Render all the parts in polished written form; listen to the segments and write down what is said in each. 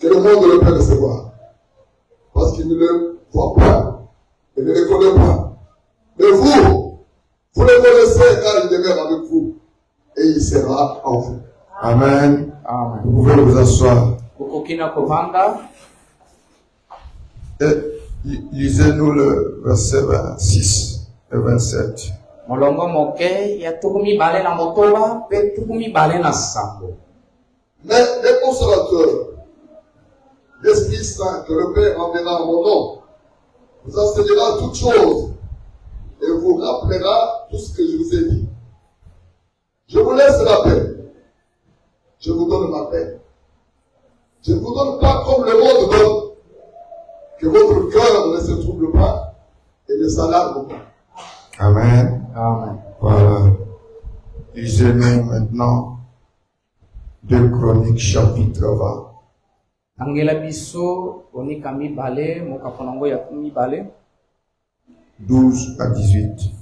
que le monde ne peut recevoir. Parce qu'il ne le voit pas, il ne le connaît pas. Mais vous le connaissez car il demeure avec vous et il sera en vous. Amen. Amen. Vous pouvez vous asseoir. Et lisez-nous le verset 26 et 27. Molongo moke ya tukumi bale na motoba pe tukumi bale na sambo. Mais les consolateurs, l'Esprit Saint que le Père enverra en mon nom, vous enseignera toutes choses et vous rappellera tout ce que je vous ai dit. Je vous laisse la paix. Je vous donne ma paix. Je ne vous donne pas comme le monde donne. Que votre cœur ne se trouble pas et ne s'alarme pas. Amen. Amen. Voilà. Lisez-nous maintenant 2 Chroniques chapitre 20. Angela biso onika mibale mokaponango ya mibale 12 à 18.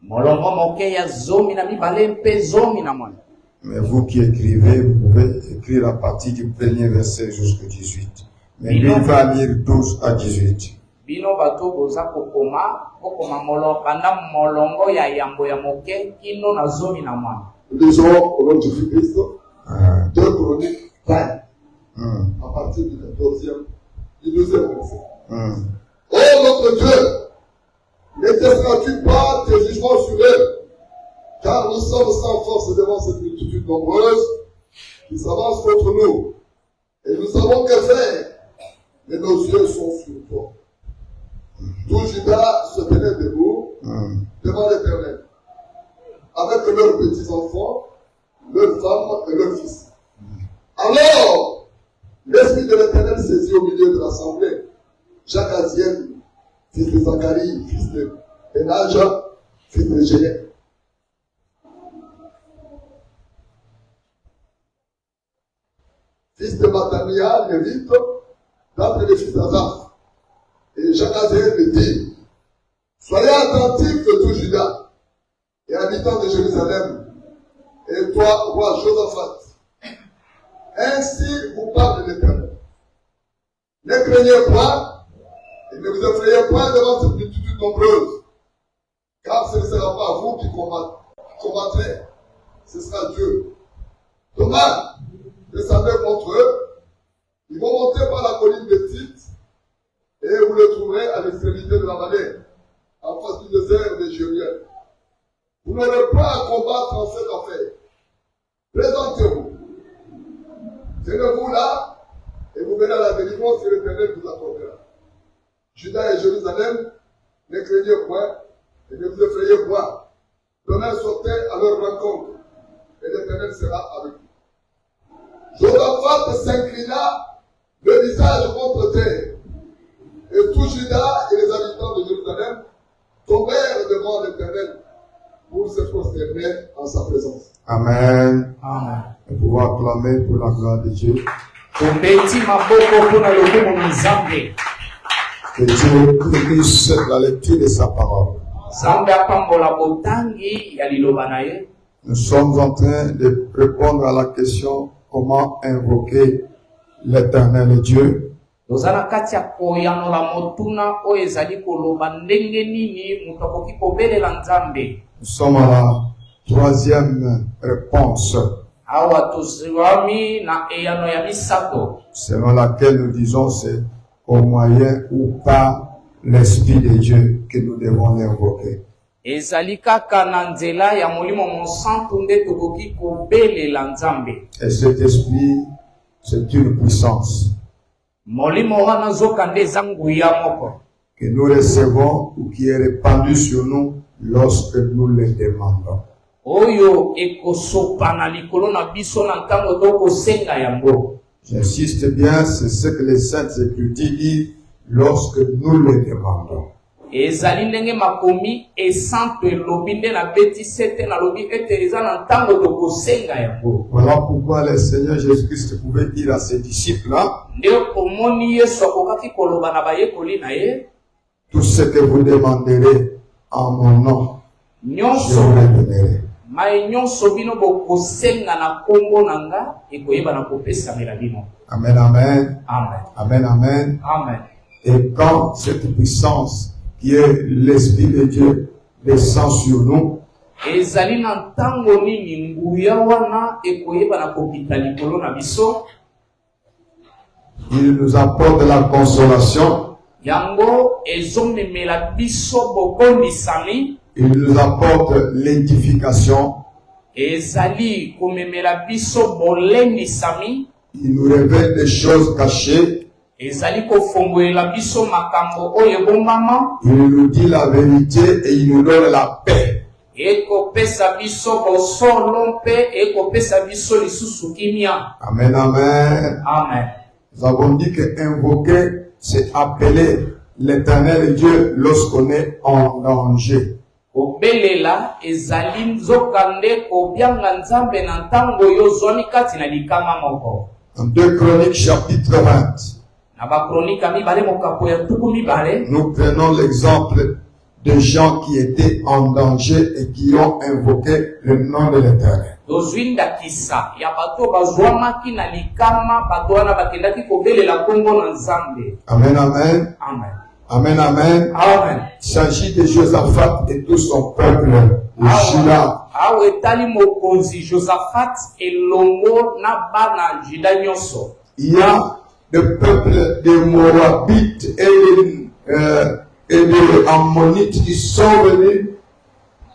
molongo moke ya zomi na mibale mpe zomi na mwana. Mais vous qui écrivez, vous pouvez écrire à partir du premier verset jusqu'au 18. Mais lui va lire 12 à 18. Bino bato boza kokoma molokanda molongo ya yambo ya moke kino na zomi na mwana. Lisons au nom de Jésus-Christ 2 Chroniques 20 à partir du 14e, du 12e verset. Oh notre Dieu, n'exerceras-tu pas tes jugements sur eux, car nous sommes sans force devant cette multitude nombreuse qui s'avance contre nous, et nous savons que faire, mais nos yeux sont sur toi. Tout Judas se tenait debout devant l'Éternel, avec leurs petits-enfants, leurs femmes et leurs fils. Alors, l'Esprit de l'Éternel saisit au milieu de l'assemblée Jacques Aziel, fils de Zacharie, fils de Benaja, fils de Génet. Fils de Matania, lévite, d'entre les fils d'Azaph. Et Jacques Aziel me dit, soyez attentifs de tout Juda et habitants de Jérusalem, et toi, roi Josaphat. Ainsi vous parle l'Éternel. Ne craignez pas et ne vous effrayez pas devant cette multitude nombreuse, car ce ne sera pas vous qui combattrez, ce sera Dieu. Thomas, descendez contre eux, ils vont monter par la colline de Tite, et vous le trouverez à l'extrémité de la vallée, en face du désert de Jérusalem. Vous n'aurez pas à combattre en cette affaire. Présentez-vous. Tenez-vous là, et vous verrez la délivrance que l'Éternel vous accordera. Juda et Jérusalem, ne craignez point, et ne vous effrayez point. Demain sortez à leur rencontre, et l'Éternel sera avec vous. Josaphat s'inclina, le visage contre terre, et tout Juda et les habitants de Jérusalem tombèrent devant l'Éternel pour se prosterner en sa présence. Amen. Amen. Nous pouvons acclamer pour la gloire de Dieu. Que Dieu bénisse la lecture de sa parole. Nous sommes en train de répondre à la question comment invoquer l'Éternel Dieu. Nous sommes à la troisième réponse, selon laquelle nous disons c'est au moyen ou par l'Esprit de Dieu que nous devons l'invoquer. Et cet esprit, c'est une puissance que nous recevons ou qui est répandue sur nous lorsque nous le demandons. J'insiste bien, c'est ce que les Saintes Écritures disent lorsque nous le demandons. Voilà pourquoi le Seigneur Jésus-Christ pouvait dire à ses disciples-là, tout ce que vous demanderez en mon nom, je vous le donnerai. Maïnyon sobino boko senga na kombo nanga ekoyeba na kopesa melabino. Amen, amen. Amen. Amen, amen. Amen. Et quand cette puissance qui est l'Esprit de Dieu descend sur nous, Ezali na ntango nini nguya wana ekoyeba na kopita likolo na biso, il nous apporte la consolation, yango ezomemela biso bokondisami, il nous apporte l'édification, ezali komemela biso bolendisami, il nous révèle des choses cachées, ezali kofongolela biso makambo oyo ebombama, il nous dit la vérité et il nous donne la paix. ekopesa biso bosolo mpe ekopesa biso lisusu kimia. Amen, amen. Amen. Nous avons dit que invoquer, c'est appeler l'Éternel Dieu lorsqu'on est en danger. Kobelela ezali nzokande kobianga nzambe na ntango yo zoni kati na likama moko. En 2 Chroniques chapitre 20, Na bakronika mibale mokapo ya tuku mibale, nous prenons l'exemple de gens qui étaient en danger et qui ont invoqué le nom de l'Éternel. tozwi ndakisa ya bato bazwamaki na likama, bato wana bakendaki kobelela kombo na nzambe. Amen, amen. Amen. Amen, amen. Amen. Il s'agit de Josaphat et tout son peuple, le Juda. Awa etali mokonzi Josaphat elongo na bana Juda nyonso. Il y a le peuple des Moabites et des Ammonites qui sont venus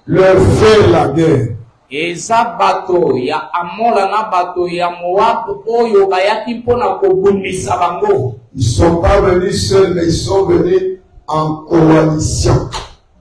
leur faire la guerre. Eza bato ya Amola na bato ya Moab oyo bayaki mpona kobundisa bango. Ils ne sont pas venus seuls, mais ils sont venus en coalition.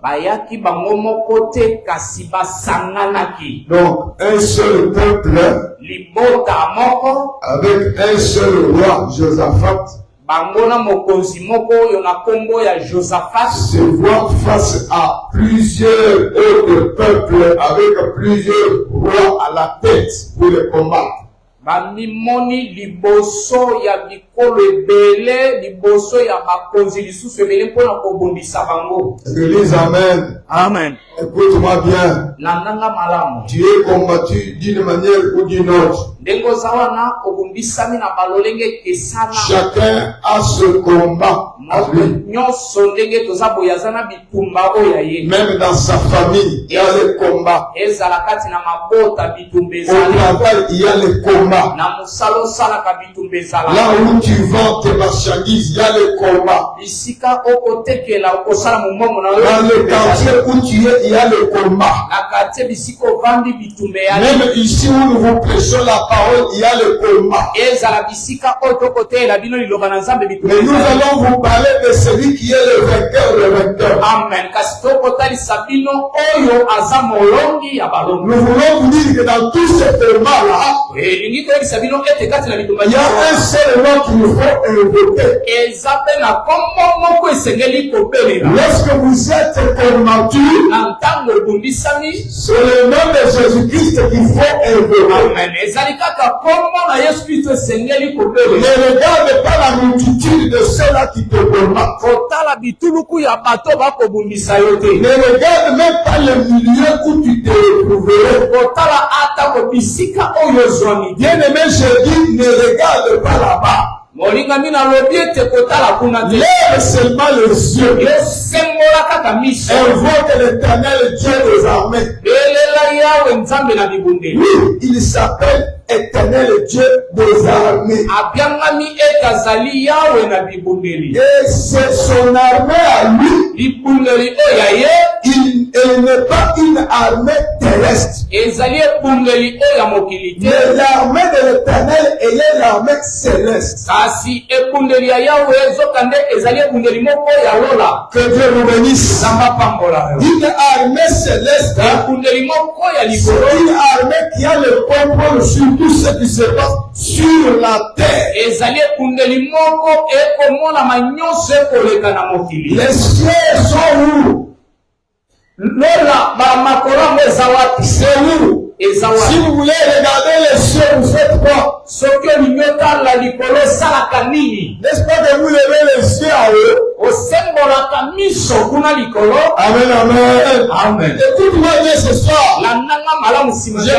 Bayaki bango moko te kasi basanganaki. Donc, un seul peuple Libota moko avec un seul roi, Josaphat, bango na mokonzi moko oyo na kombo ya Josaphat se voit face à plusieurs autres peuples avec plusieurs rois à la tête pour les combattre. bamimoni liboso ya bikolo ebele, liboso ya bakonzi lisusu ebele mpona kobundisa bango. Église, amen. Amen. Écoute-moi bien. Landanga malamu. Tu es combattu d'une manière ou d'une autre. Ndengo zawana obundisami na balolenge kesana. Chacun a ce combat à lui. Nyonso ndenge toza boyazana bitumba oyo ye. Même dans sa famille, il y a le combat. Ezala kati na mabota bitumba Au ezali. travail, il y a le combat. Na musalo sala ka bitumba ezala. Là où tu vends tes marchandises, il y a le combat. Bisika okotekela okosala mumongo na yo. Dans le quartier où tu es, il y a le combat. Na quartier bisika ovandi bitumba ya. Même ici où nous vous prêchons la parole, il y a le combat. Ezala bisika otokotela bino liloba na Nzambe bitumba. Mais nous allons vous parler de celui qui est le vainqueur, le vainqueur. Amen. Kasi tokotalisa bino oyo aza molongi ya balongi. Nous voulons vous dire que dans tout ce combat-là, Elingi toyebisa bino ete kati na bitumba il y a un seul nom qu'il nous faut invoquer. eza mpe na kombo moko esengeli kobelela. Lorsque vous êtes combattu, Na ntango ebundisami, c'est le nom de Jésus-Christ qu'il faut invoquer. amen, ezali kaka kombo na Yesu Kristo esengeli kobelela. Ne regarde pas la multitude de ceux-là qui te combattent. Kotala bituluku ya bato bakobundisa yo te. Ne regarde même pas le milieu où tu te retrouverais. Kotala ata kobisika oyo zwani. Bien-aimé, je dis, ne regarde pas là-bas. Molingami na lobi ete kotala kuna te. Lève seulement les yeux. Yo sembola kaka miso. Invoque l'Éternel Dieu des armées. Belela yawe Nzambe na bibundeli. Oui, il s'appelle Éternel Dieu des armées. Abiangami ete azali yawe na bibundeli. Et c'est son armée à lui. Bibundeli oyo ye. Elle n'est pas une armée terrestre. Ezali ebundeli oyo ya mokili te. Mais l'armée de l'Éternel, elle est l'armée céleste. Kasi ebundeli ya yawe ezokande ezali ebundeli moko ya lola. Que Dieu nous bénisse. Nzamba pambola yo. Une armée céleste, Ebundeli moko ya c'est likolo. une armée qui a le contrôle sur tout ce qui se passe sur la terre. Ezali ebundeli moko ekomona manyonso ekoleka na mokili. Les cieux sont où? Lola ba makolo eza wapi? C'est où? Si vous voulez regarder les cieux, vous faites quoi? N'est-ce pas que vous levez les cieux à eux? Amen, amen. Amen. Écoute-moi bien ce soir. Je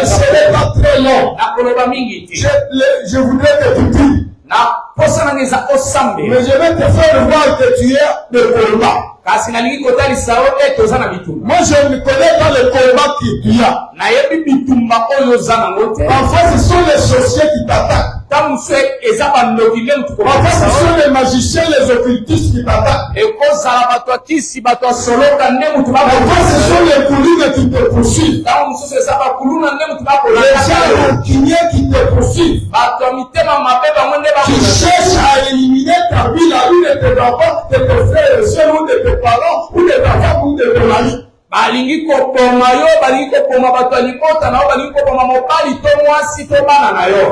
ne serai pas très long. Je voudrais te dire. Mais je vais te faire voir que tu es le combat. Moi, je ne connais pas le combat qu'il y a. Parfois, ce sont les sorciers qui t'attaquent. Parfois, ce sont les magiciens, les occultistes qui t'attaquent. Parfois, ce sont les collines qui te poursuivent. Les gens rancuniers qui te poursuivent. Qui cherchent à éliminer ta vie, la vie de tes enfants, de tes frères et sœurs, ou de tes parents, ou de ta femme, ou de tes maris.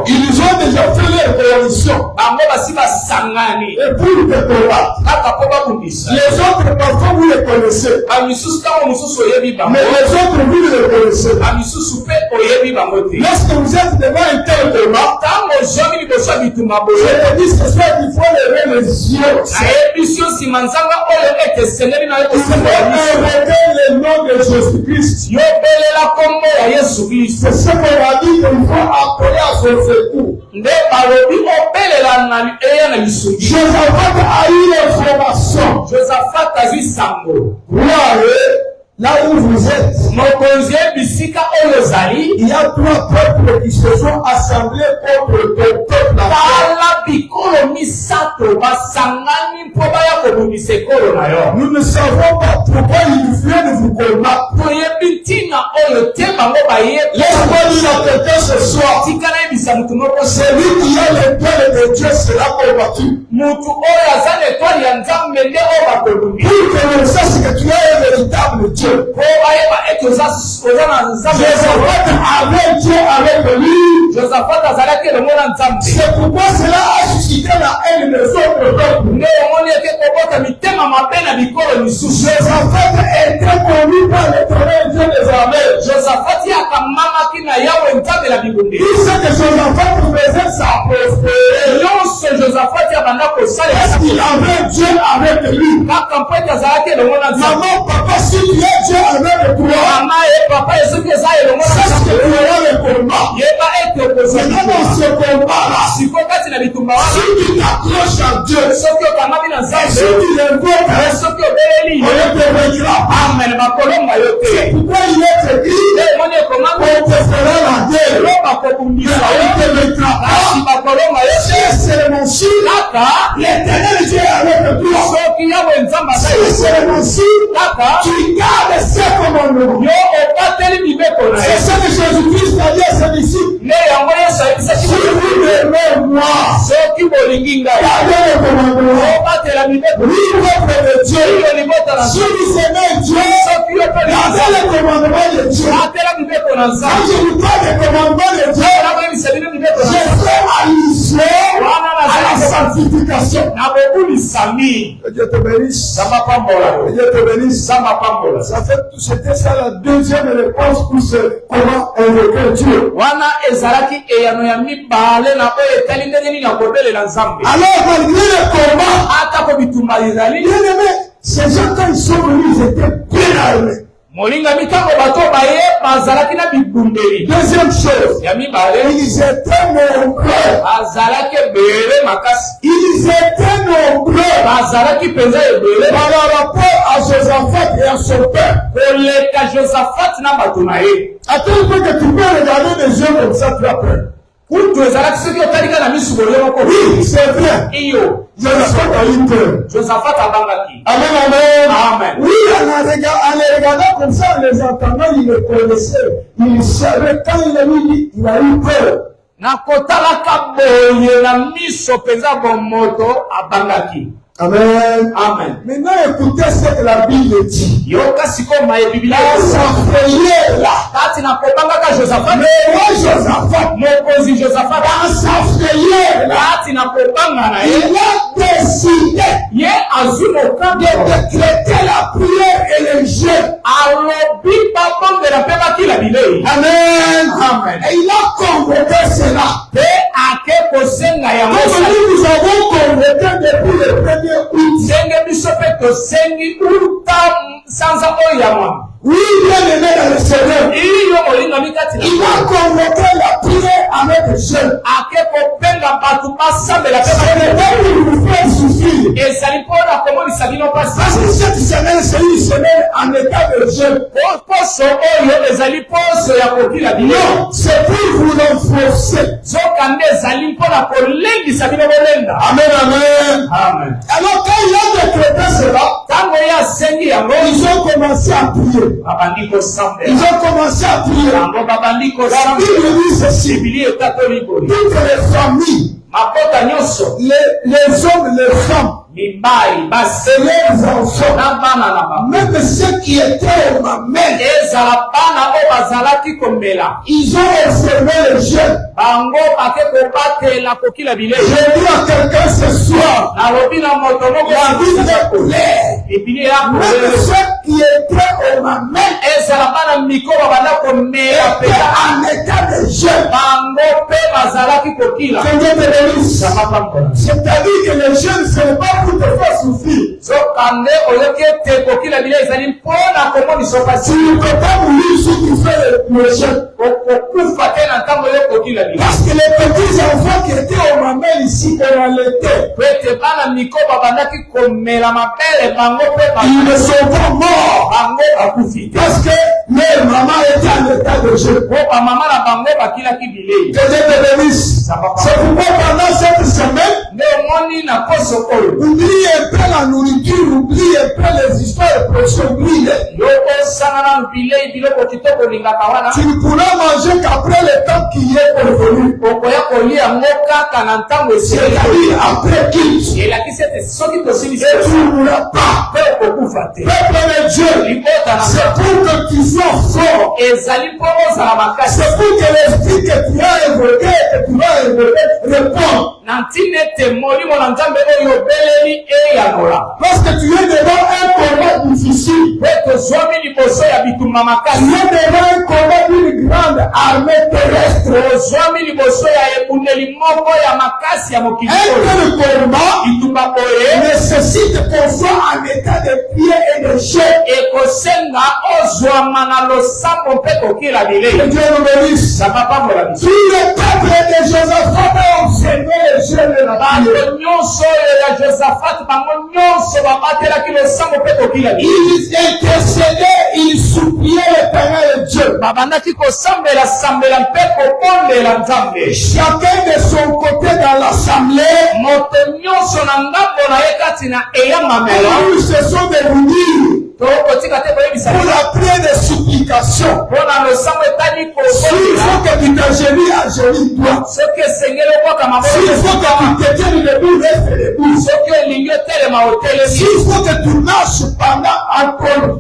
Ils ont déjà fait leur coalition. Et pour te combattre. Les autres, parfois, vous les connaissez. Mais les autres, vous ne les connaissez pas. Lorsque vous êtes devant un tel combat, je te dis ce soir qu'il faut lever les yeux. Il faut invoquer le nom de Jésus-Christ. C'est ce qu'on a dit qu'il faut appeler à son secours. Josaphat a eu l'information. Là où vous êtes, il y a 3 peuples qui se sont assemblés contre ton peuple. Nous ne savons pas pourquoi il vient de vous combattre. Laisse-moi dire à quelqu'un ce soir, celui qui a l'étoile de Dieu sera combattu. Pour que l'on sache que tu es un véritable Dieu. Josaphat avait Dieu avec lui. C'est pourquoi cela a suscité la haine des autres peuples. Josaphat était connu par l'Éternel Dieu des armées. Il sait que Josaphat faisait sa prospérité. Est-ce qu'il avait Dieu avec lui? Maman, papa, si tu es Dieu avec toi, sache que tu auras le combat. Maintenant, dans ce combat-là, si tu t'accroches à Dieu, si tu l'invoques, on ne te vaincra pas. C'est pourquoi il est écrit, on te fera la guerre, mais on ne te vaincra pas. C'est mon signe, l'Éternel Dieu est avec toi. C'est mon signe, tu gardes ses commandements. C'est ce que Jésus-Christ a dit à ses disciples. Si vous m'aimez moi, gardez les commandements. Oui, votre Dieu. Si vous aimez Dieu, gardez les commandements de Dieu. Quand je vous parle des commandements de Dieu, je fais allusion à la sanctification. Que Dieu te bénisse. Que Dieu te bénisse. C'était ça la deuxième réponse pour ce comment invoquer Dieu. Alors malgré le combat, bien aimé, ces gens quand ils sont venus, ils étaient bien armés. Deuxième chose, ils étaient nombreux. Ils étaient nombreux par rapport à Josaphat et à son peuple. À tel point que tu peux regarder des yeux comme ça, tu as peur. Oui, c'est vrai. Josaphat a eu peur. Amen, amen. Amen. Oui, en les regardant comme ça, en les entendant, il les connaissait. Il savait quand il a eu peur. Amen. Amen. Maintenant, écoutez ce que la Bible dit. Dans sa prière là. Mais moi, Josaphat, dans sa prière là, il a décidé ye azumokando de décréter la prière et le jeûne. alobi babondela mpe bakila bilei. Amen. Amen. Et il a convoqué cela. Mpe ake kosenga yango Comme nous avons convoqué depuis le 1er août. ndenge biso mpe tosengi uta sanza oyo ya mwana. Oui, bien aimé dans le Seigneur. Iyo molingami kati na Il a convoqué la prière avec le jeûne. ake kopenga bato basambela mpe Ce n'est pas pour vous faire souffrir. ezali mpona komonisa bino Parce mpasi. que cette semaine, c'est une semaine en état de jeûne. poso oyo ezali poso ya kokila bilei. Non, c'est pour vous renforcer. zoka nde ezali mpona kolendisa bino bolenda. Amen, amen. Amen. Alors quand il a décrété cela, ntango ye asengi yango ils ont commencé à prier. babandi Ils kosambela ont commencé à prier. yango babandi La kosambela. Bible dit ceci. biblia etatoli boye Toutes les familles, mabota nyonso les hommes, les femmes, mibali et base les enfants, na bana na bango même ceux qui étaient au mamel, ezala bana oyo bazalaki komela ils ont observé le jeûne. bango bake kobatela kokila bilei. Je dis à quelqu'un ce soir, nalobi na moto moko la Bible est claire. biblia Même yakolele ceux qui étaient au mamel ezala bana mikolo banda komela étaient pela en état de jeûne. bango mpe bazalaki kokila. Que Dieu te bénisse. Samapambola. C'est-à-dire que le jeûne, ce n'est pas pour te faire souffrir. zokande oyoki ete kokila bilei ezali mpona komonisa Tu pasi. ne peux pas mourir si tu fais le jeûne. okokufa te na ntango yo kokila bilei. Parce que les petits enfants qui étaient au mamel ici, on allaitait. po ete bana mikolo babandaki komela mabele bango mpe Ils ne sont pas morts. bango bakufi te. Parce que leur maman était en état de jeûne. po bamama na bango bakilaki bilei. Que Dieu te bénisse. C'est pourquoi pendant cette semaine, nde omoni na poso oyo oublie un peu la nourriture, oublie un peu les histoires précieuses, oublie-les. yo osangana bilei biloko kitoko olingaka wana Tu ne pourras manger qu'après le temps qui est revenu. okoya kolia yango kaka na ntango esili. C'est-à-dire après qu'il elakisi ete soki tosilisi et tu ne mourras pas. mpe okokufa te. Peuple de Dieu, libota na c'est pour que tu sois fort. ezali mpo ozala makasi C'est pour que l'esprit que tu as évoqué, que tu vas évoquer, réponde. na ntina ete molimo na nzambe oyo obeleli eyanola. Parce que tu es devant un combat difficile. mpe tozwami liboso ya bitumba Tu makasi. es devant un combat d'une grande armée terrestre. tozwami liboso ya ebundeli moko ya makasi ya mokili Un oyo. tel combat bitumba oyo nécessite qu'on soit en état de prière et de jeûne. ekosenga ozwama na losambo mpe kokila Que bilei. Dieu nous bénisse. zapapambola biso. Tout le peuple de Josaphat a observé le jeûne de la prière. bato nyonso oyo ya josafati bango nyonso babatelaki losambo mpe kokila bilei. Ils intercédaient, ils suppliaient l'éternel Dieu. babandaki kosambela mpe kobondela nzambe. Chacun de son côté dans l'assemblée, moto nyonso na ngambo na ye kati na eyamamelo ils se sont réunis tokotika te koyebisa pour la prière de supplication. mpona losambo etali S'il kobondela. faut que tu t'agenouilles, agenouille-toi. soki esengeli okokama S'il faut que tu te tiennes debout, reste debout. soki olingi otelema otelemi. S'il faut que tu marches pendant encore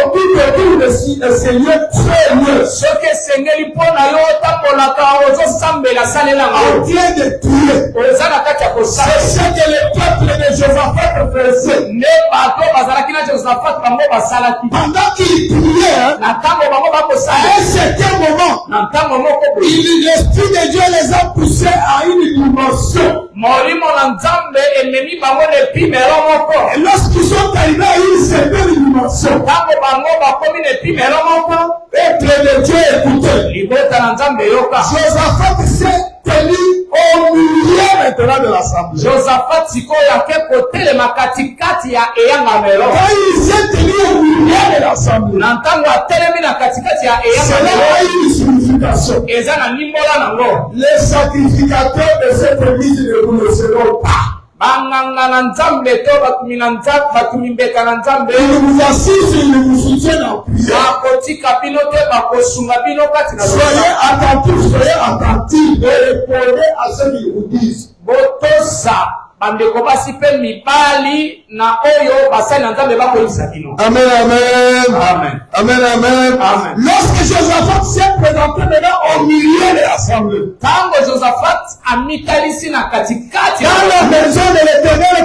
au bout de le Seigneur, fais-le. soki esengeli mpona yo otambolaka ozosambela salelanga En train de prier. oza na kati ya C'est kosala. ce que le peuple de Josaphat faisait. nde bato bazalaki na josafati bango basalaki. Pendant qu'il priait, na ntango bango à bakosala un certain moment, na ntango moko boye l'Esprit de Dieu les a poussés à une dimension. molimo na nzambe ememi bango na epimelo moko. Et lorsqu'ils sont arrivés à une certaine dimension, ntango bango bakomi na epimelo moko peuple de Dieu, écoutez, libota na nzambe yoka. Josaphat s'est tenu au milieu maintenant de l'assemblée. josafati sikoyo ake kotelema katikati ya eyangamelo. Quand il s'est tenu au milieu de l'assemblée, na ntango atelemi na katikati ya cela eyangamelo a une signification. eza na nimbola nango. Les sacrificateurs de cette église ne vous le seront pas. banganga na nzambe to batumi na nzambe batumi mbeka na nzambe Ils vous assistent, ils vous soutiennent en prière. bakotika bino te bakosunga bino kati na Soyez attentifs et répondez à ce qu'ils vous disent. botosa bandeko basi mpe mibali na oyo basali na nzambe bakoyebisa bino. Amen, amen. Amen. Amen, amen. Amen. Lorsque Josaphat s'est présenté maintenant au milieu de l'assemblée, ntango josafati amitalisi na katikati dans la maison de l'Éternel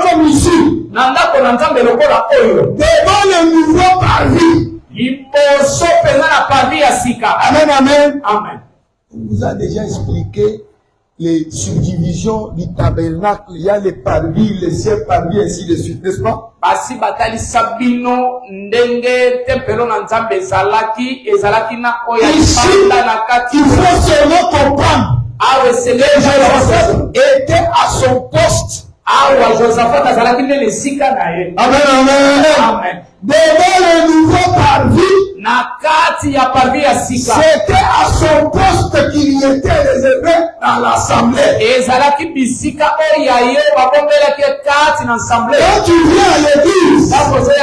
devant le nouveau parvis. Amen, amen. Amen. On vous a déjà expliqué les subdivisions du tabernacle. Il y a les parvis, les 7 parvis, ainsi de suite, n'est-ce pas? Basi batali sabino ndenge tempelo na nzambe ezalaki na oya panda na kati. Il faut seulement comprendre. Awe Josaphat était à son poste. Awa Josaphat azalaki ndenge sika na ye. Amen, amen. Amen. Devant le nouveau parvis, na kati ya parvis ya sika. C'était à son poste qu'il était réservé dans l'assemblée. Ezalaki bisika oya yo babombelaki kati na assemblée. Quand tu viens à l'église, à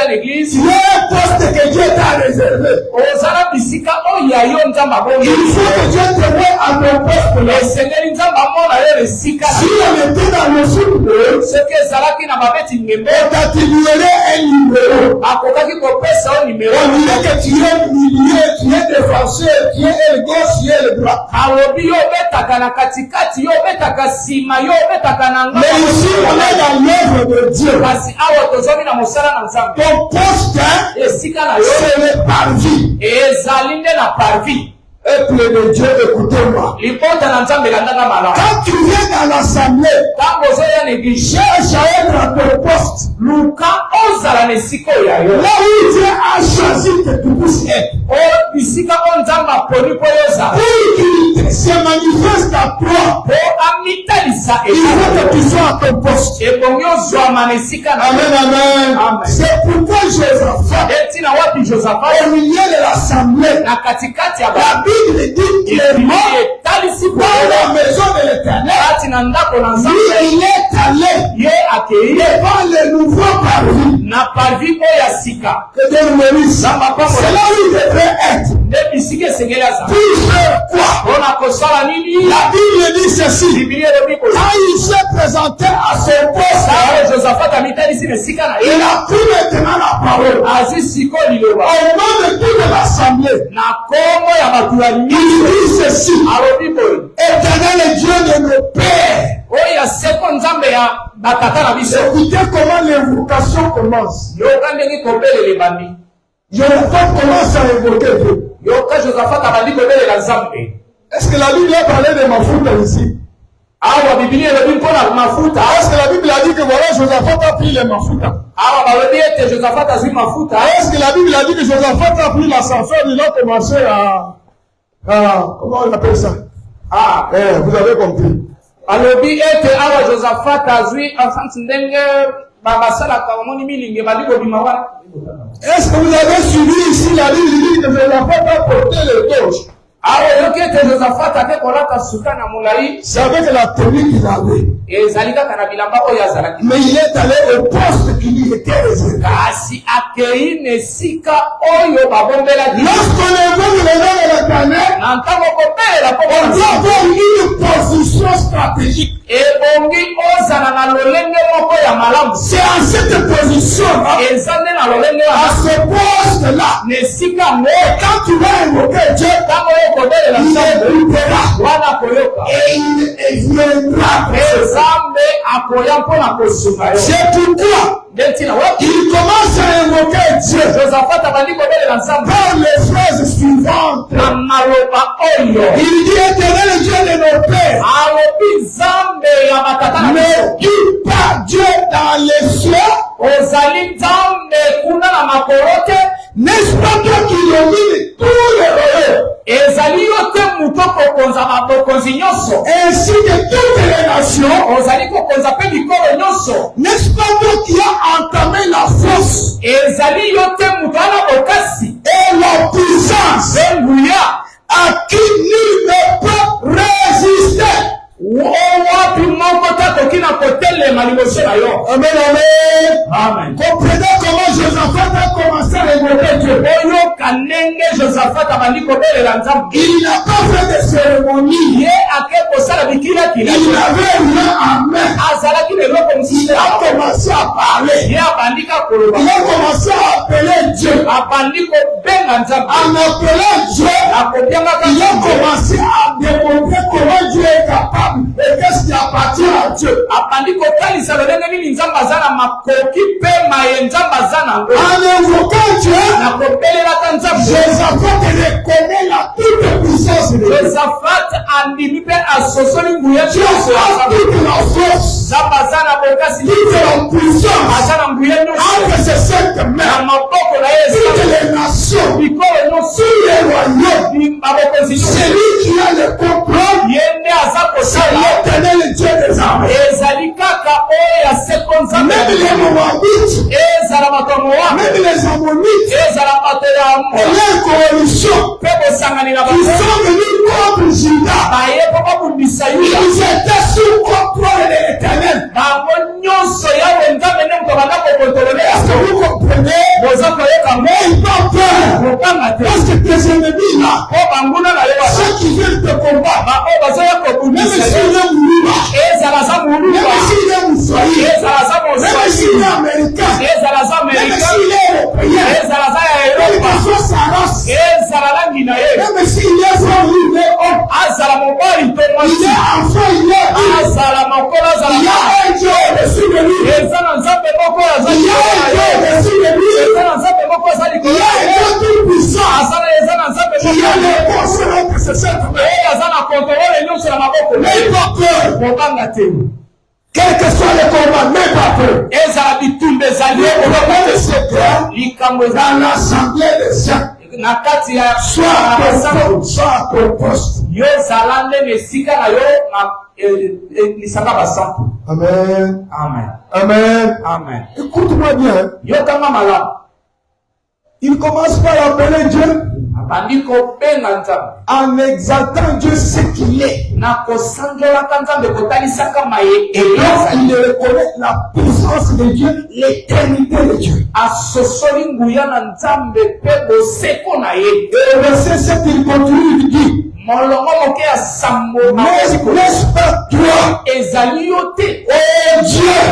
l'église, il y a un poste que Dieu t'a réservé. Ozala bisika oya yo nzamba bombela. Il faut que Dieu te voie à ton poste là. Esengeli nzamba mona le sika. Si on était dans le football, ce que ezalaki na babeti ngembe, on t'attribuerait un numéro. Akokaki kopesa o numéro. On dirait que tu es milieu, tu es défenseur, tu es le gauche, tu es le droit. Alobi yo betaka na katikati, yo betaka sima, yo betaka na ngamba. Mais ici on est dans l'œuvre de Dieu. Kasi awa tozomi na mosala na nzambe. Ton poste, esika na yo, c'est le parvis. Ezali nde na parvis. Peuple de Dieu, écoutez-moi. Quand tu viens dans l'assemblée, cherche à être à ton poste. Là où Dieu a choisi que tu puisses être. Pour qu'il se manifeste à toi, il faut que tu sois à ton poste. Amen, amen. C'est pourquoi Josaphat, au milieu de l'assemblée, la Bible dit clairement, dans la maison de l'Éternel, il est allé devant le nouveau parvis. Que Dieu nous bénisse. C'est là où il devrait être. Pour faire quoi? La Bible dit ceci. Quand il s'est présenté à son poste, il a pris maintenant la parole. Au nom de toute l'assemblée, il dit ceci. Éternel Dieu de nos pères. Écoutez comment l'invocation commence. Josaphat commence à invoquer Dieu. Est-ce que la Bible a parlé de Mafuta ici? Est-ce que la Bible a dit que voilà, Josaphat a pris les Mafuta? Est-ce que la Bible a dit que Josaphat a pris l'ascenseur, il a commencé à comment on appelle ça? Vous avez compris. Est-ce que vous avez suivi ici la Bible dit que Josaphat a porté le torche? C'est avec la tenue qu'il avait. Mais il est allé au poste qui lui était réservé. Lorsqu'on évoque le nom de l'Éternel, on doit avoir une position stratégique. C'est à cette position-là, à ce poste-là, quand tu vas invoquer Dieu, il écoutera et il viendra. C'est pourquoi il commence à invoquer Dieu par les phrases suivantes. Il dit éternel Dieu de nos pères, ne dis pas Dieu dans les cieux. N'est-ce pas toi qui domines tous les royaumes? Ainsi que toutes les nations. N'est-ce pas toi qui as entamé la force et la puissance à qui nul ne peut résister? Amen, amen. Comprenez comment Josaphat a commencé à invoquer Dieu. Il n'a pas fait de cérémonie. Il n'avait rien en main. Il a commencé à à parler. Il a commencé à appeler Dieu. En appelant Dieu, il a commencé à démontrer comment Dieu est capable et qu'est-ce qui appartient à Dieu. En invoquant Dieu, Josaphat reconnaît la toute puissance de Dieu. Dieu a toute la force, toute la puissance entre ses saintes mains, toutes les nations, tous les royaumes. C'est lui qui a le contrôle. C'est l'Éternel Dieu des armées. Même les Moabites, même les Ammonites, et leur coalition, ils sont venus contre Juda. Ils étaient sous contrôle de l'Éternel. Est-ce que vous comprenez? Mais ils n'ont peur. Parce que tes ennemis là, ceux qui viennent te combattre, même s'il est mourant, même s'il est moussoyer, même s'il est américain, même s'il est européen, même qu'il soit sa race, même s'il est fort, il est homme, il est enfant, il est il y a un Dieu au-dessus de lui. Il y a un Dieu au-dessus de lui. Il y a un Dieu tout puissant qui a les forces entre ses sept mains. N'aie pas peur. Quel que soit le combat, n'aie pas peur. Le combat de cette guerre, dans l'assemblée des saints, soit à ton poste. Amen. Amen. Amen. Amen. Écoute-moi bien. Il commence par appeler Dieu en exaltant Dieu ce qu'il est. Et là, il reconnaît la puissance de Dieu, l'éternité de Dieu. Et le verset 7, il continue, il dit, n'est-ce pas toi, oh Dieu,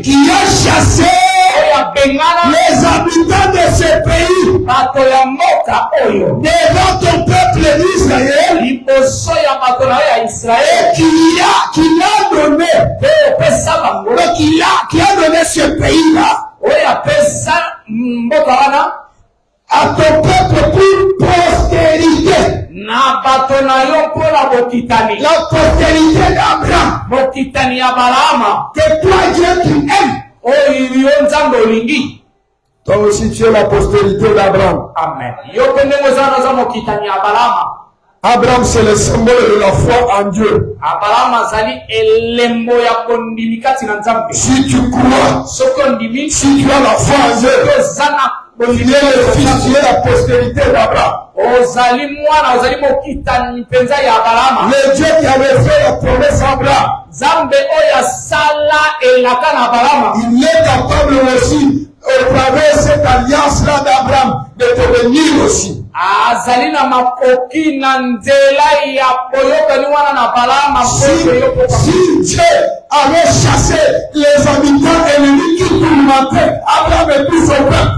qui a chassé les habitants de ce pays devant ton peuple d'Israël, et qui a donné, donc qui a donné ce pays-là à ton peuple pour postérité. La postérité d'Abraham. Que toi, Dieu, tu aimes. Toi aussi, tu es la postérité d'Abraham. Amen. Abraham, c'est le symbole de la foi en Dieu. Si tu crois, si tu as la foi en Dieu, tu es le fils, tu es la postérité d'Abraham. Le Dieu qui avait fait la promesse à Abraham, il est capable aussi, au travers de cette alliance-là d'Abraham, de te bénir aussi. Si Dieu avait chassé les habitants ennemis qui tourmentaient Abraham et tout son peuple,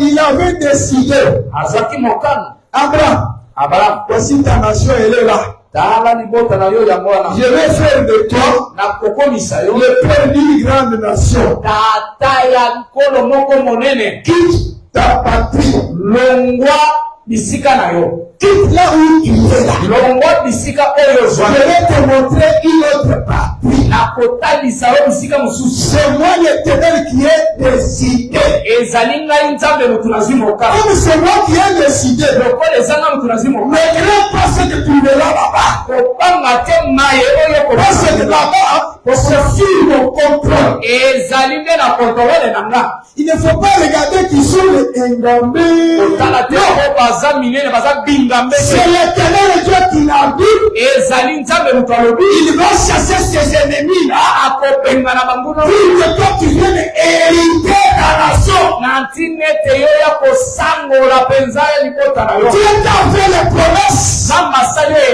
il avait décidé, Abraham, voici ta nation, elle est là. Je vais faire de toi le père d'une grande nation. Quitte ta patrie. Quitte là où tu es là. Je vais te montrer une autre patrie. C'est moi l'Éternel qui ai décidé. Comme c'est moi qui ai décidé, ne crains pas ce que tu verras là-bas. Parce que là-bas, c'est sur mon contrôle. Il ne faut pas regarder qui sont les engambés. C'est l'Éternel Dieu qui l'a dit. Il va chasser ses ennemis là. Pour que toi tu viennes hériter ta nation. Dieu t'a fait les promesses.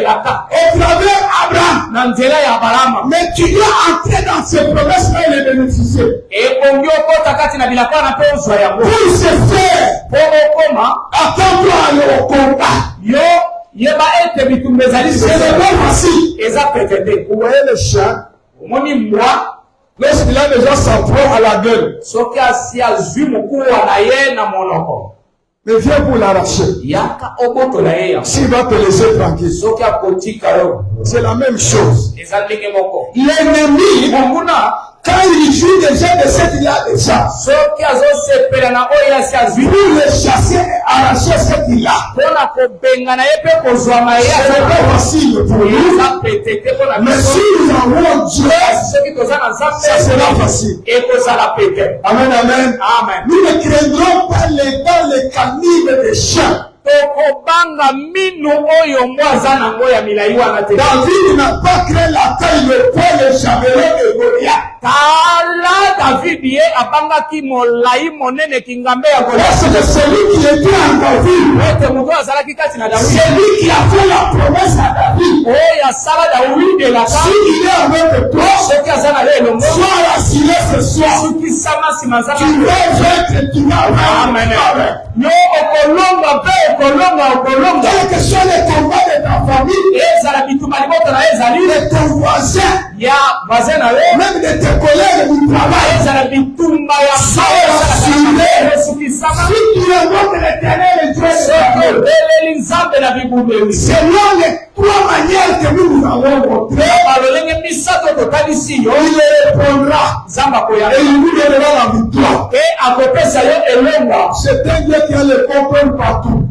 ebelaka. Au travers Abraham. Na nzela ya Abraham. Mais tu dois entrer dans ces promesses-là et les bénéficier. Ebongi okota kati na bilaka na pe ozwa yango. Pour ce faire, Po okoma, attends-toi à le combat. yo yeba ete bitumba ezali C'est le bon facile. eza petete. Vous voyez le chat, Omoni mbwa lorsqu'il a déjà son prend à la gueule, soki asi azwi mokuwa na ye na monoko. mais viens pour l'arracher. Yaka obotola ye yango. S'il va te laisser tranquille, Soki akotika yo. c'est la même chose. Eza ndenge moko. L'ennemi, Monguna quand il joue déjà de ce qu'il a déjà, soki azosepela na oyo asi azwi pour le chasser et arracher ce qu'il a, mpona kobengana ye mpe kozwama ye c'est pas facile pour lui. eza petete mpona Mais si nous avons Dieu, soki toza na ça nzambe sera facile. ekozala pete. Amen, amen. Amen. Nous ne craindrons pas dans les canives des chiens. tokobanga minu oyo mbwa aza nango ya milai wana te. David n'a pas créé la taille, le poids, le chameron de Goliath. Tala David ye abangaki molai monene kingambe ya Parce que celui qui était en David, ete moto azalaki kati na Daudi celui qui a fait la promesse à David, oyo asala Daudi elaka s'il est avec toi, soki aza na ye elongo sois rassuré ce soir. soki sama nsima aza Tu vas vaincre, tu vas vaincre. yo okolonga mpe okolonga Quel que soit le combat de ta famille, ezala bituma liboto na ezali de ton voisin, ya voisin na yo même de tes collègues du travail, ezala bitumba ya soki sama si tu invoques l'Éternel, Dieu soki est obeleli nzambe na bibundeli selon les trois manières que nous nous avons montrées, balolenge misato totalisi yo il répondra nzambe et akoyanga il nous donnera la victoire. mpe akopesa yo elonga C'est un Dieu qui a le contrôle partout.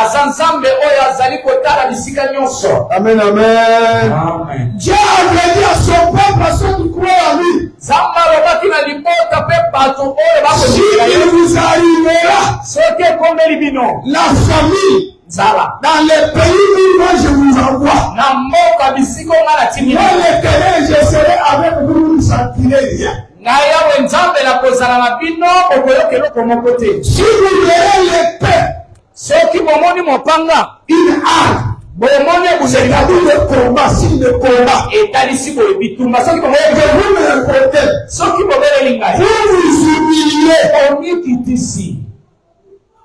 aza nzambe oyo azali kotala bisika nyonso. Amen, amen. Amen. Dieu avait dit à son peuple, à ceux qui croient en lui, nzambe alobaki na libota mpe bato oyo si bakotika il ye vous arrivera soki ekomeli bino la famille nzala dans les pays où moi je vous envoie, na mboka bisika onga na timi moi l'Éternel, je serai avec vous, vous ne sentirez rien. na yawe nzambe na kozala na bino okoyoka eloko moko te. Si vous verrez l'épée, soki bomoni mopanga une arme, bomoni ebundeli c'est-à-dire le combat, signe de combat, etalisi boye bitumba soki et bomoni que vous me rencontrez, soki bobeleli ngai vous vous humiliez, omikitisi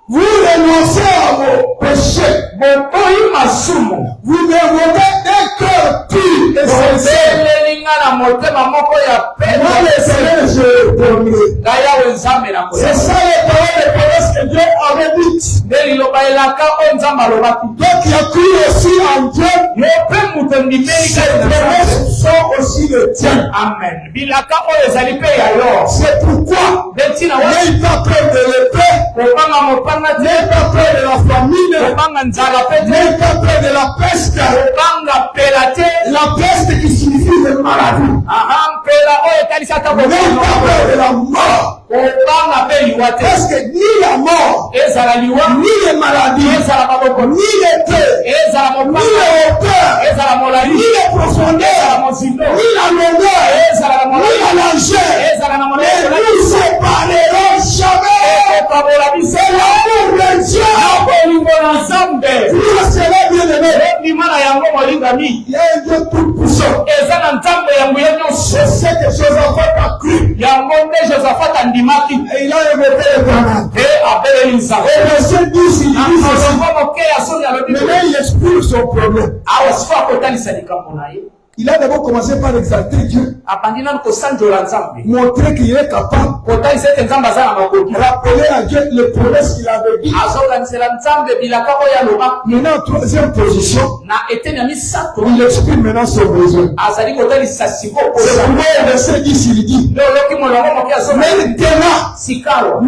vous renoncez à vos péchés, bokoyi masumu vous demandez un cœur pur et sincère. obeleli nga na motema moko ya Moi, pete le Seigneur, je répondrai. ngai yawe nzambe na C'est koya ça les paroles de promesse que Dieu avait dites. nde liloba elaka oyo nzambe alobaki Toi qui as cru aussi en Dieu, yo mpe moto ndimeli ces kati na nzambe. promesses sont aussi les tiennes. Amen. Bilaka oyo ezali mpe ya yo. C'est pourquoi Nde ntina wa n'ayez pas peur de l'épée, kobanga mopanga te n'ayez pas peur de la famine, kobanga nzala mpe te n'ayez pas peur de la peste. kobanga pela te La peste qui signifie la maladie. aha mpela oyo etalisi ata N'ayez pas peur de la mort. kobanga mpe liwa te Parce que ni la mort, ezala liwa ni les maladies, ezala maboko ni l'épée, ezala ni mopanga les hauteurs, ezala molai ni les ezala profondeurs, mozindo ni la longueur, ezala na ni molai la largeur, ezala na ne molai nous sépareront jamais. ekokabola biso C'est l'amour de Dieu. na bolingo na nzambe Dieu sera bien aimé. ndima na yango molingami Il y a un Dieu tout puissant. eza na nzambe ya nguya nyonso C'est ce que Josaphat a cru. yango nde josafat andimaki Et il a évoqué le Canaan. te abeleli nzambe Et verset 10, il dit ceci. nakolongo moke ya soki alobi Maintenant, il explique son problème. awa siko akotalisa likambo na ye Il a d'abord commencé par exalter Dieu, abandi nanu kosanjola nzambe montrer qu'il est capable, kotalisa ete nzambe aza na makoki rappeler à Dieu les promesses qu'il avait dit. azokanisela nzambe bilaka oyo aloba Maintenant, troisième position, na eteni ya misato il exprime maintenant son besoin. azali kotalisa siko C'est pourquoi au verset 10, il dit, nde oloki molongo moke azoka maintenant, sikalo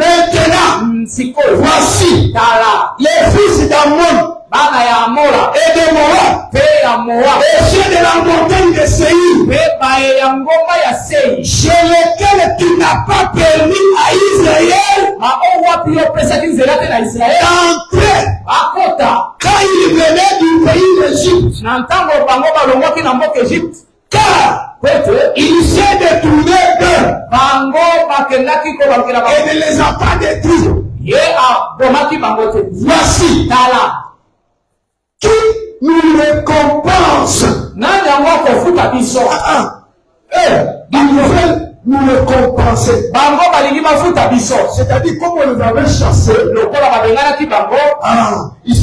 sikoyo voici tala les fils d'Ammon bana ya amora et de Moab, mpe ya moa les chiens de la montagne de Séir, mpe baye ya ngomba ya sei chez lesquels tu n'as pas permis à Israël maoyo wapi yo opesaki nzela te na israele d'entrer bakota quand il venait du pays d'Égypte. na ntango bango balongwaki na mboka egypte Car po ete il s'est détourné d'eux bango bakendaki kobakela et bango ne les a pas détruits. ye abomaki bango te Voici tala qui nous récompense. Nani yango akofuta biso? Ils veulent nous récompenser. Bango balingi bafuta biso. C'est-à-dire, comme on les avait chassés, Lokola babengana bango. ils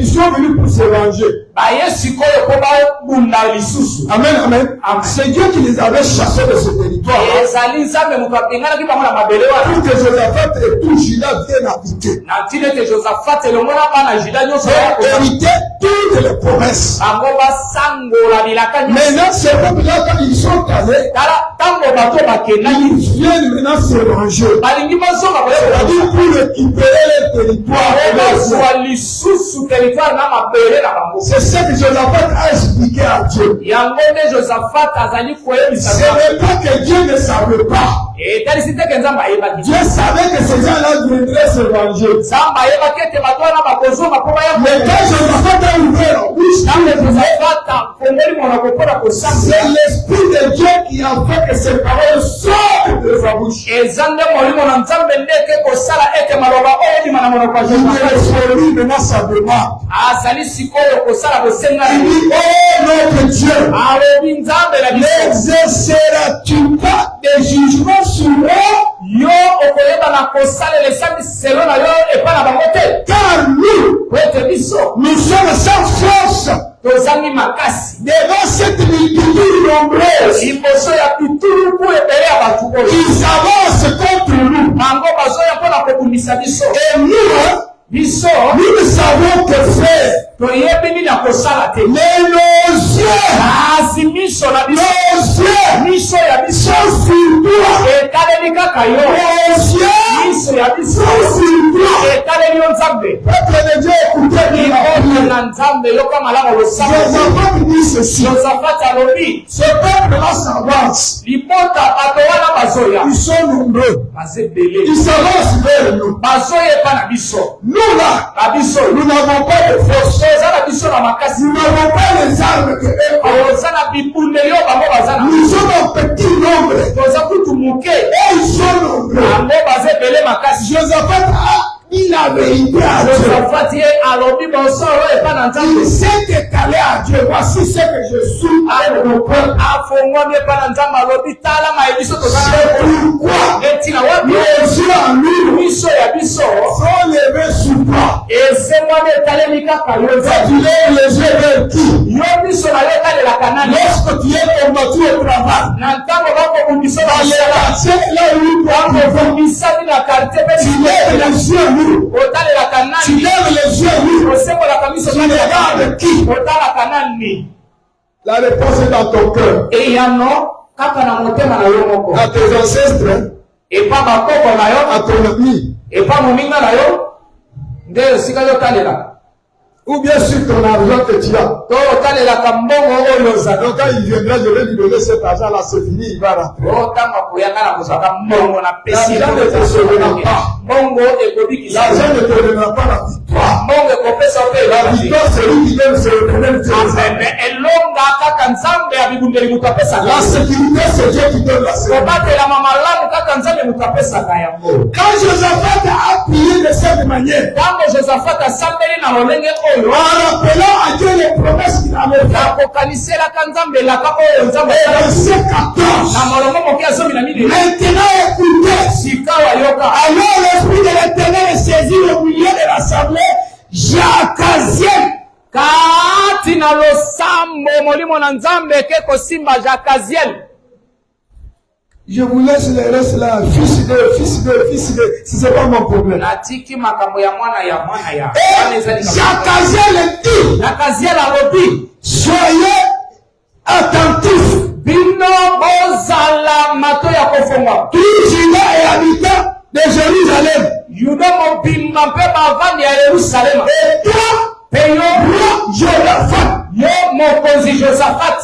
sont venus pour se venger. Baye sikoyo ko babunda lisusu. Amen, amen. C'est Dieu qui les avait chassés de ce territoire. Ezali nzambe mutu abengana bango na mabele wana. Pour que Josaphat et tout Juda viennent habiter. Na ntine te Josaphat elongona bana Juda nyonso hériter toutes les promesses. bango basangola bilaka nyonso. Maintenant, ces peuples-là, quand ils sont allés, Tala tango bato bakendaki. ils viennent maintenant se venger. Balingi bazonga C'est-à-dire pour récupérer le territoire. bazwa lisusu territoire na mabele na bango. C'est ce que Josaphat a expliqué à Dieu. Yango nde Josaphat azali koyebisa. Ce n'est pas que Dieu ne savait pas. etalisi teke nzambe ayebaki. Dieu savait que ces gens-là viendraient se venger. nzambe ayebaki ete bato wana bakozonga mpo baya. Mais quand Josaphat a ouvert la bouche, ntango Josaphat afongoli monoko mpo na kosambela. c'est l'esprit de Dieu qui a fait que ces paroles sortent de sa bouche. eza nde molimo na nzambe nde eke kosala ete maloba oyo ebima na monoko ya Il me Josaphat. réfléchit maintenant sa demande. azali sikoyo kosala bosenga. Il dit, oh notre Dieu, alobi nzambe na biso. n'exerceras-tu pas des jugements sur eux? yo okoyeba na kosalela esambi selo na yo epai na bango te. Car nous, po ete biso nous sommes sans force tozangi makasi devant cette multitude nombreuse. liboso ya bituluku ebele ya bato oyo. Ils avancent contre nous. bango bazoya mpo na kobundisa biso. Et nous, biso nous ne savons que faire. toyebi nini ya kosala te. Mais nos yeux, kasi miso na biso nos yeux miso ya biso sont sur toi. etaleli kaka yo. Nos yeux miso ya biso sont sur toi. etaleli yo nzambe. Peuple de Dieu, écoutez-moi. oyo na nzambe yoka malamu losambo. Josaphat dit ceci. Josaphat alobi Ce peuple-là s'avance. libota bato wana bazoya Ils sont nombreux. baza ebele Ils s'avancent vers nous. bazoya epa na biso. Nous là, na biso nous n'avons pas de force. eza na biso na makasi. Nous n'avons pas les armes que eux ont. oza na bibundeli oyo bango baza na. Nous sommes en petit nombre. toza kutu moke Et ils sont nombreux. bango baza ebele makasi. Josaphat a dit la vérité à Dieu. Josaphat ye alobi bosolo epa na Il nzambe. s'est décalé à Dieu. Voici ce que je suis à mon peuple. afongwami epa na nzambe alobi tala mayebiso toza C'est na pourquoi etina wapi nos yeux à nous miso ya biso sont levés sur toi. esemwami etaleli kaka yo Quand nzambe. tu lèves les yeux vers qui? yo miso na yo etalelaka nani. Lorsque tu es combattu au travail, na ntango bakobundisa dans les basala quartiers là où tu as bobundisami na quartier mpe tu lèves les yeux à nous. otalelaka Tu nani. lèves les yeux à nous. osembolaka miso Tu regardes qui? otalaka nani. La réponse est dans ton cœur. eyano kaka na motema na yo moko. À tes ancêtres, epa bakoko na yo à ton ami, epa moninga na yo nde esika yo otalela. ou bien sur ton argent que tu as. to otalelaka mbongo oyo ozala. Donc quand il viendra, je vais lui donner cet argent-là, c'est fini, il va rentrer. otanga koyanga na kozwaka mbongo na pesi L'argent ne te sauvera pas. mbongo ekobikisa L'argent ne te donnera pas la victoire. mbongo ekopesa mpe La elobaki. victoire, c'est lui qui donne, c'est le problème. me elonga kaka nzambe ya bibundeli moto apesaka. La sécurité, c'est Dieu qui donne la sécurité. kobatelama malamu kaka nzambe moto apesaka yango. Quand Josaphat a prié de cette manière, ntango Josaphat asambeli na lolenge en oyo rappelant à Dieu les promesses qu'il avait faites, akokaniselaka nzambe elaka oyo nzambe et asalaki. verset 14, na molongo moke ya zomi na minei maintenant écoutez, sika wayoka. alors l'esprit de l'Éternel est saisi au milieu de l'assemblée, Jakaziel, kati na losambo molimo na nzambe eke kosimba Jakaziel. je vous laisse le reste là, fils de, si c'est pas mon problème. natiki makambo ya mwana ya mwana ya Et Jakaziel dit, Jakaziel alobi soyez attentifs, bino bozala mato ya kofongwa. tous Juda et habitants de Jérusalem, yuda mobimba mpe bavandi ya Yerusalema. et toi, mpe yo roi Josaphat. yo mokonzi Josaphat.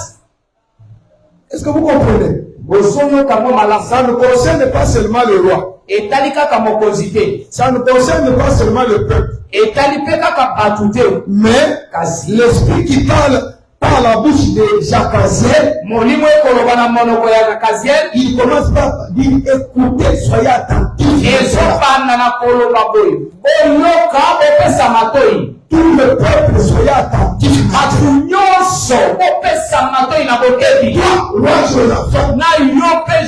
Est-ce que vous comprenez? bozoyoka mwa malamu. Ça ne concerne pas seulement le roi. etali kaka mokonzi te. Ça ne concerne pas seulement le peuple. etali mpe kaka bato te. Mais kasi l'esprit qui parle par la bouche de Jacaziel, il commence par dire écoutez, soyez attentifs. Tout le peuple, soyez attentifs. Roi Josaphat,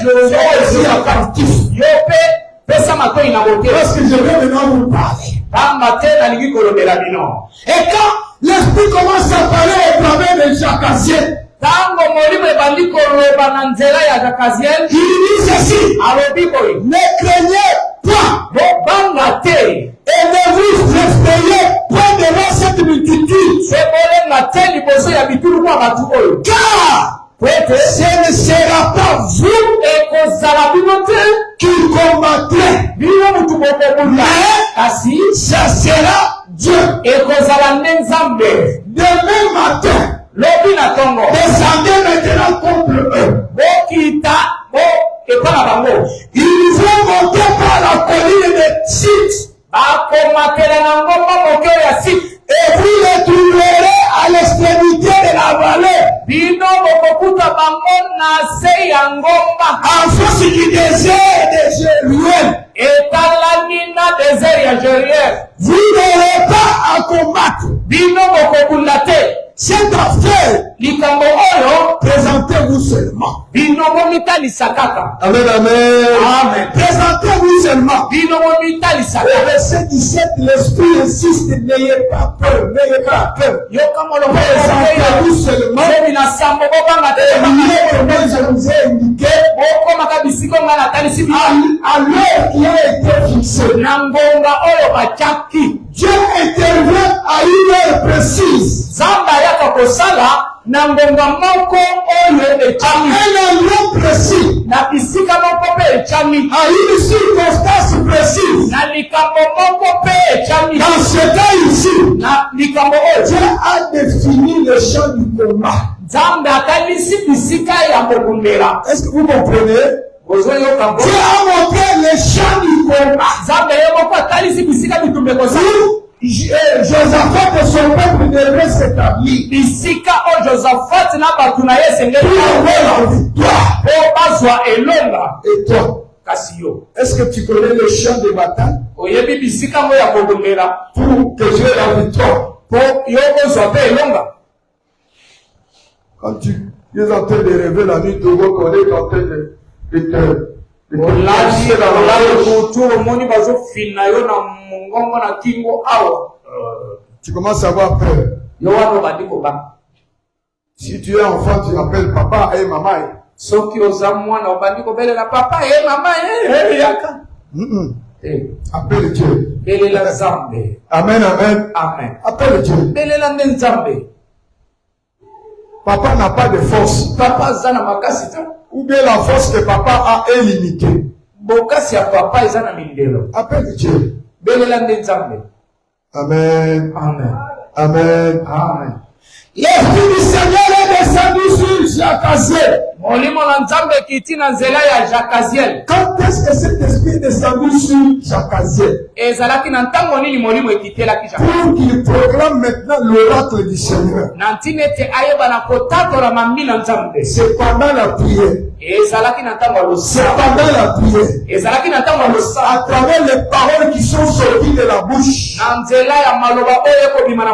soyez attentifs. Parce que je vais maintenant vous parler. Et quand l'esprit commence à parler au travers de Jacaziel, il dit ceci: ne craignez pas et ne vous effrayez point devant cette multitude, car ce ne sera pas vous qui combattrez, mais ça sera Dieu. Demain matin, descendez maintenant contre eux. Ils vont monter par la colline de Site. Et vous les trouverez à l'extrémité de la vallée, en face du désert de Jéruel. Vous n'aurez pas à combattre. Cette affaire, présentez-vous seulement. Amen, amen. Amen. Présentez-vous seulement. Au verset 17, l'Esprit insiste: n'ayez pas peur, n'ayez pas peur. Présentez-vous seulement. Et je vous ai indiqué à l'heure qui a été fixée. Dieu intervient à une heure précise. À un endroit précis. À une circonstance précise. Dans ce cas ici, Dieu a défini le champ du combat. Est-ce que vous comprenez? Dieu a montré le champ du combat. Josaphat et son peuple devaient s'établir pour avoir la victoire. Et toi, est-ce que tu connais le champ de bataille pour que tu aies la victoire? Quand tu es en train de rêver la nuit, tu vois qu'on est en train de tu commences à avoir peur. Si tu es enfant, tu appelles papa et maman. Appelle Dieu. Amen, amen. Appelle Dieu. Papa n'a pas de force. Ou bien la force que papa a est limitée. Appelle Dieu. Amen. Amen. Amen. Amen. L'Esprit du Seigneur est descendu sur Jacaziel. Quand est-ce que cet esprit est descendu sur Jacaziel? Pour qu'il proclame maintenant l'oracle du Seigneur. C'est pendant la prière. C'est pendant la prière. À travers les paroles qui sont sorties de la bouche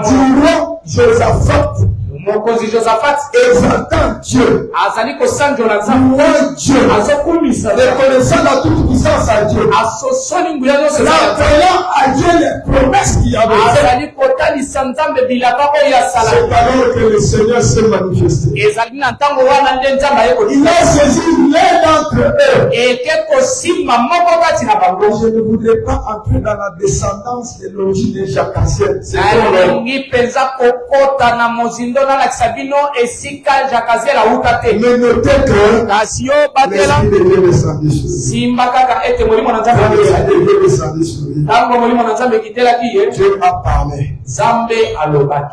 du roi Josaphat, exaltant Dieu, louant Dieu, reconnaissant la toute puissance à Dieu, rappelant à Dieu les promesses qu'il avait faites. C'est alors que le Seigneur s'est manifesté. Il a saisi l'un d'entre eux. Je ne voudrais pas entrer dans la descendance de l'origine de Jacaziel. Mais notez que l'Esprit de Dieu descendu sur lui. Dieu a parlé.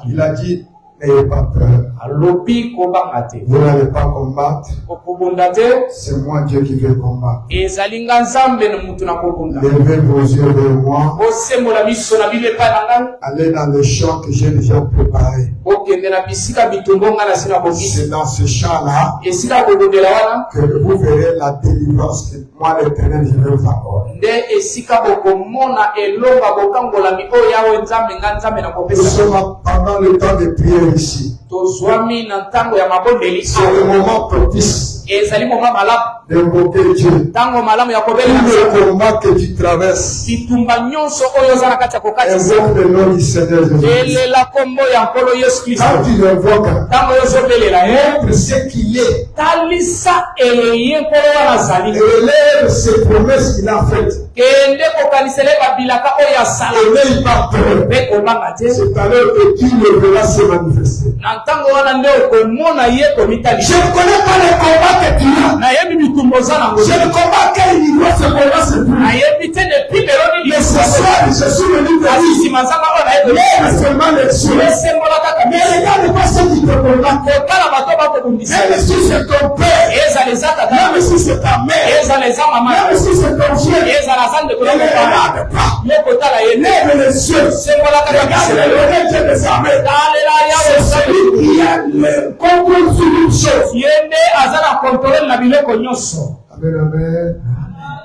Il a dit, N'ayez pas peur. alobi kobanga te. Vous n'allez pas combattre. Okobunda te. C'est moi Dieu qui vais combattre. Ezali nga Nzambe na mutu na kobunda. Levez vos yeux vers moi. Bosembola miso na bino epai na ngai. Allez dans le champ que j'ai déjà préparé. Bokende na bisika bitumba nga na sina bobisi. C'est dans ce champ-là Esika kobundela wana. que vous verrez la délivrance que moi l'Éternel je vais vous accorder. Nde esika bokomona elonga bokangolami oyo yawe Nzambe nga Nzambe na Nous kopesa. sommes pendant le temps de prière ici. Tozwami na ntango ya mabondeli. C'est le moment propice Ezali moma malamu. d'invoquer Dieu. Ntango malamu ya Tout kobela le combat que tu traverses, bitumba nyonso oyo oza na kati ya kokatisa. invoque le nom du Seigneur Jésus. Elela kombo ya nkolo Yesu Kristo. Quand tu l'invoques, Ntango ozobelela montre ce qu'il est. talisa eyeye nkolo wana azali. Relève ses promesses qu'il a faites. Kende kokanisele babilaka oyo asala. Et n'aie pas peur. Mpe kobanga te. C'est à l'heure que tu le verras se manifester. Na ntango wana nde okomona ye Je komitalisa. ne connais pas les combats que tu as. Nayebi bitumba oza nango. Je ne connais pas quel niveau ce combat se trouve. Nayebi te depuis lelo nini. Mais ce soir, je suis venu te Kasi dire, nsima nzanga oyo nayebi. lève seulement les yeux. Esembola kaka Mais regarde pas ceux qui te combattent. kotala bato bakobundisa. Même si c'est ton père, Ezala eza tata. même si c'est ta mère, Ezala eza mama. même si c'est ton frère, Ezala aza ndeko ne na les mopanga. regarde pas. Ye kotala ye. Lève les yeux. Sembola kaka Regarde bisele. le Dieu des armées. Talela yawe C'est sabi. celui qui a le contrôle sur une chose. Ye nde aza na kontrole na biloko nyonso. Amen, amen.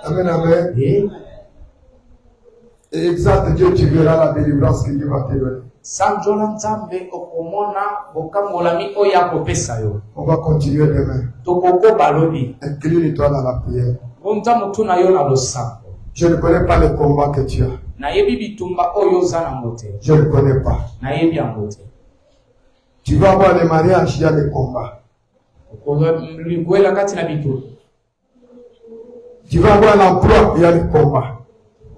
Amen, amen. Et exalte Dieu, tu verras la délivrance que Dieu va te donner. Sanjola Nzambe okomona bokangolami oyo akopesa yo. On va continuer demain. Tokoko balobi. Incline-toi dans la prière. Bonza mutu na yo na losambo. Je ne connais pas le combat que tu as. Nayebi bitumba oyo oza nango te. Je ne connais pas. Nayebi yango te. Tu vas voir les mariages, il y a des combats. Okolibwela kati na bitumba. Tu vas voir l'emploi, il y a des combats.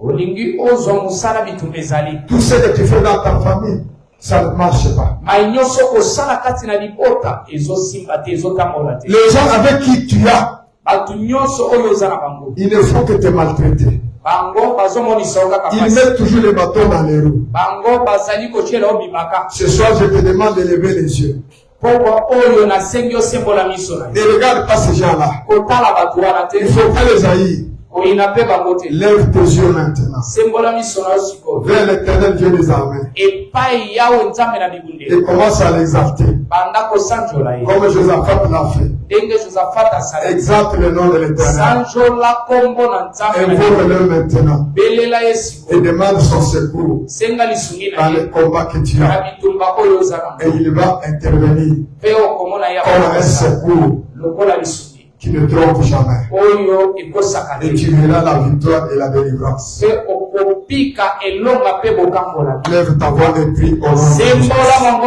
Olingi ozwa musala bitumba ezali. Tout ce que tu fais dans ta famille, ça ne marche pas. Mai nyonso kosala kati na libota ezosimba te ezotambola te. Les gens avec qui tu as, Bato nyonso oyo oza na bango. ils ne font que te maltraiter. Bango bazomonisa yo kaka Ils pasi. mettent toujours les bâtons dans les roues. Bango bazali kotiela yo bimaka. Ce soir, je te demande de lever les yeux. Poko oyo nasengi osembola miso na yo. Ne regarde pas ces gens-là. Kotala bato wana Il ne te. faut pas les haïr. Oyina mpe bango te. Lève tes yeux maintenant Sembola miso na yo sikoyo. vers l'Éternel Dieu des armées Epai yawe Nzambe na bibundeli. et commence à l'exalter. Banda kosanjola ye. Comme Josaphat l'a fait. Ndenge Josaphat asala. Exalte le nom de l'Éternel. Sanjola kombo na Nzambe na bibundeli. Invoque-le maintenant Belela ye et sikoyo. demande son secours Senga lisungi dans na le ye. combat que tu Na as. bitumba oyo oza na Et il va intervenir mpe okomona ya comme un secours lokola lisungi qui ne trompe jamais. oyo ekosaka Et te tu verras la victoire et la délivrance. mpe okopika elonga mpe bokambola Lève ta voix et prie au nom de Jésus. sembola bango